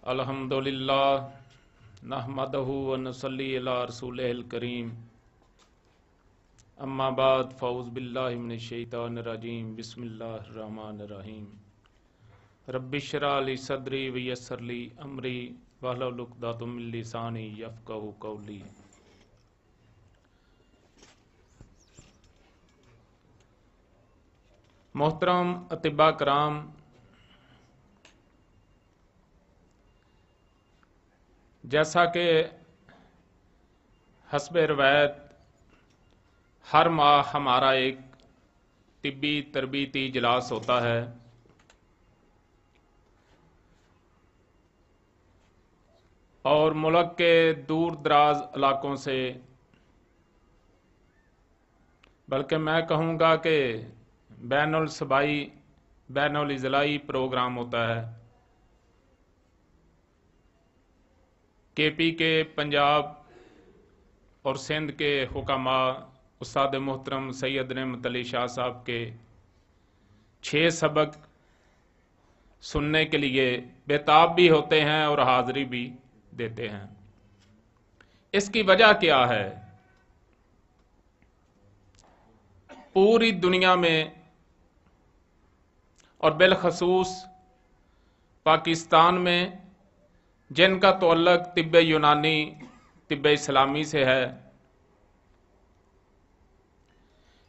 अल्हम्दुलिल्लाह नहमदहु व नसल्ली अला रसूलिहिल करीम। अम्मा बाद फ़ऊज़ बिल्लाहि मिनश शैतानिर रजीम। बिस्मिल्लाहिर रहमानिर रहीम। रब्बिश्रह ली सदरी व यस्सिर ली अमरी वहलुल उक़दतम मिन लिसानी यफ़क़हू क़ौली। मोहतरम अतिबा कराम, जैसा कि हस्बे रवायत हर माह हमारा एक तिब्बी तरबीती इजलास होता है, और मुल्क के दूर दराज इलाकों से, बल्कि मैं कहूँगा कि बैनुल सूबाई बैनुल इज़लाई प्रोग्राम होता है। केपी के, पंजाब और सिंध के हुकामा उस्ताद मोहतरम सैयद रहमत अली शाह साहब के 6 सबक सुनने के लिए बेताब भी होते हैं और हाज़री भी देते हैं। इसकी वजह क्या है? पूरी दुनिया में और बिलखसूस पाकिस्तान में जिनका तअल्लुक़ तिब्बे यूनानी तिब्बे इस्लामी से है,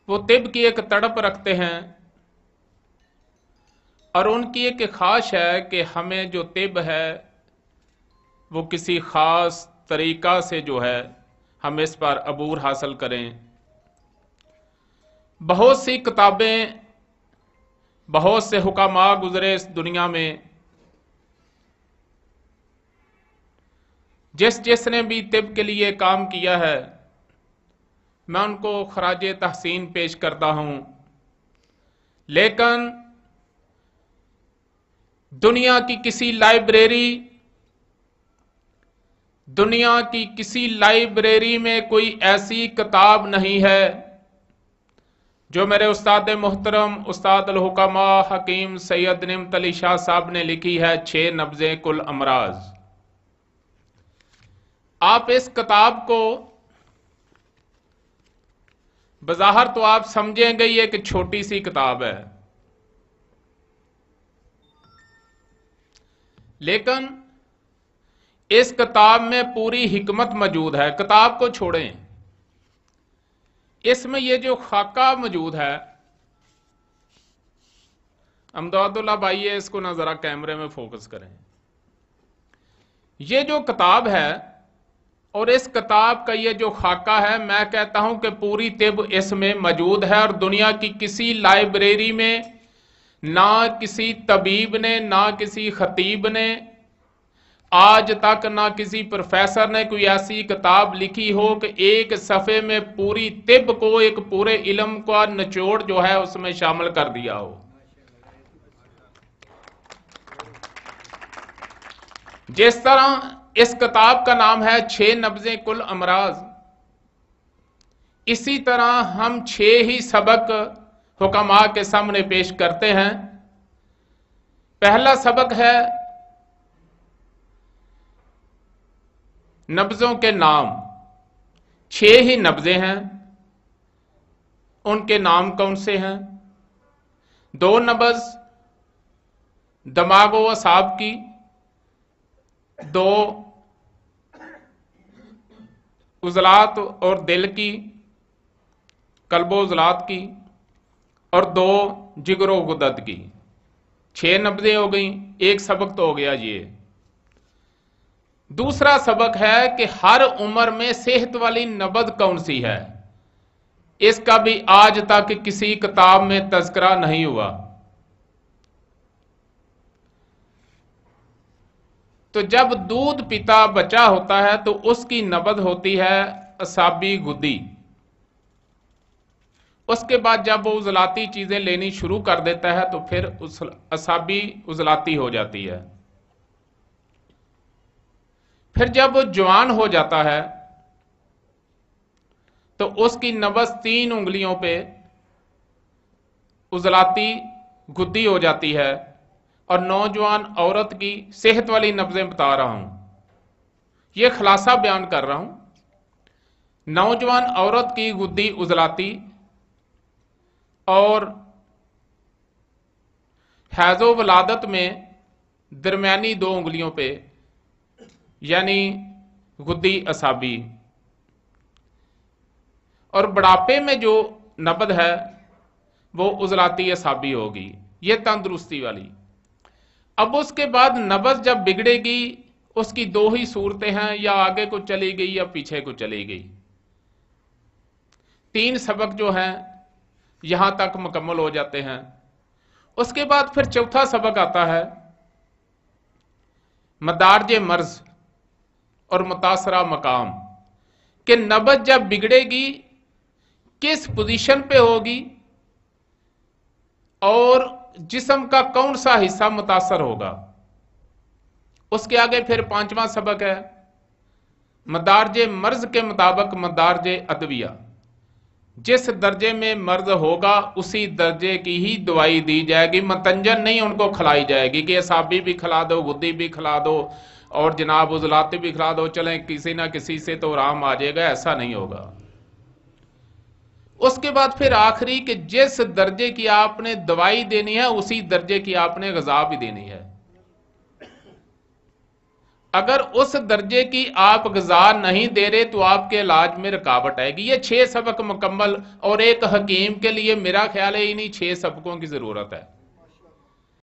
वो तिब की एक तड़प रखते हैं और उनकी एक ख्वाहिश है कि हमें जो तिब है वो किसी ख़ास तरीक़ा से जो है हम इस पर अबूर हासिल करें। बहुत सी किताबें, बहुत से हुकामा गुज़रे इस दुनिया में, जिसने भी तिब के लिए काम किया है, मैं उनको खराजे तहसीन पेश करता हूं। लेकिन दुनिया की किसी लाइब्रेरी में कोई ऐसी किताब नहीं है जो मेरे उस्ताद मोहतरम उस्ताद अल हुकामा हकीम सैयद रहमत अली शाह साहब ने लिखी है 6 नब्ज़े कुल अमराज। आप इस किताब को बज़ाहिर तो आप समझेंगे ये एक छोटी सी किताब है, लेकिन इस किताब में पूरी हिकमत मौजूद है। किताब को छोड़ें, इसमें ये जो खाका मौजूद है, अमदादुल्लाह भाई इसको ना जरा कैमरे में फोकस करें। ये जो किताब है और इस किताब का ये जो खाका है, मैं कहता हूं कि पूरी तिब इसमें मौजूद है। और दुनिया की किसी लाइब्रेरी में ना किसी तबीब ने, ना किसी खतीब ने आज तक, ना किसी प्रोफेसर ने कोई ऐसी किताब लिखी हो कि एक सफ़े में पूरी तिब को, एक पूरे इल्म का निचोड़ जो है उसमें शामिल कर दिया हो। जिस तरह इस किताब का नाम है 6 नब्ज़े कुल अमराज, इसी तरह हम 6 ही सबक हुक्मा के सामने पेश करते हैं। पहला सबक है नब्ज़ों के नाम। 6 ही नब्ज़े हैं, उनके नाम कौन से हैं? 2 नब्ज़ दिमाग व असाब की, 2 उज़लात और दिल की, कल्बो उज़लात की, और 2 जिगरो गुदत की। 6 नब्ज़ें हो गई। एक सबक तो हो गया ये। दूसरा सबक है कि हर उम्र में सेहत वाली नब्ज़ कौन सी है। इसका भी आज तक किसी किताब में तज़किरा नहीं हुआ। तो जब दूध पीता बच्चा होता है तो उसकी नब्ज़ होती है असाबी गुद्दी। उसके बाद जब वो उज़लाती चीजें लेनी शुरू कर देता है तो फिर उस असाबी उज़लाती हो जाती है। फिर जब वो जवान हो जाता है तो उसकी नब्ज़ 3 उंगलियों पे उज़लाती गुद्दी हो जाती है। और नौजवान औरत की सेहत वाली नब्जें बता रहा हूं। यह खुलासा बयान कर रहा हूं। नौजवान औरत की गुद्दी उजलाती और हैजो वलादत में दरमियानी 2 उंगलियों पे यानी गुद्दी असाबी, और बुढ़ापे में जो नबद है वो उजलाती असाबी होगी, ये तंदुरुस्ती वाली। अब उसके बाद नबज जब बिगड़ेगी उसकी 2 ही सूरतें हैं, या आगे को चली गई या पीछे को चली गई। 3 सबक जो हैं यहां तक मुकम्मल हो जाते हैं। उसके बाद फिर चौथा सबक आता है मदारज मर्ज और मुतासरा मकाम, कि नबज जब बिगड़ेगी किस पोजीशन पे होगी और जिस्म का कौन सा हिस्सा मुतासर होगा। उसके आगे फिर 5वां सबक है मदारज मर्ज के मुताबिक मदारज अदविया, जिस दर्जे में मर्ज होगा उसी दर्जे की ही दवाई दी जाएगी। मतंजन नहीं उनको खिलाई जाएगी कि असाबी भी खिला दो, गुद्दी भी खिला दो और जनाब उजलाती भी खिला दो, चलें किसी ना किसी से तो आराम आ जाएगा, ऐसा नहीं होगा। उसके बाद फिर आखिरी कि जिस दर्जे की आपने दवाई देनी है उसी दर्जे की आपने ग़िज़ा भी देनी है। अगर उस दर्जे की आप ग़िज़ा नहीं दे रहे तो आपके इलाज में रुकावट आएगी। ये 6 सबक मुकम्मल, और एक हकीम के लिए मेरा ख्याल है इन्हीं 6 सबकों की जरूरत है।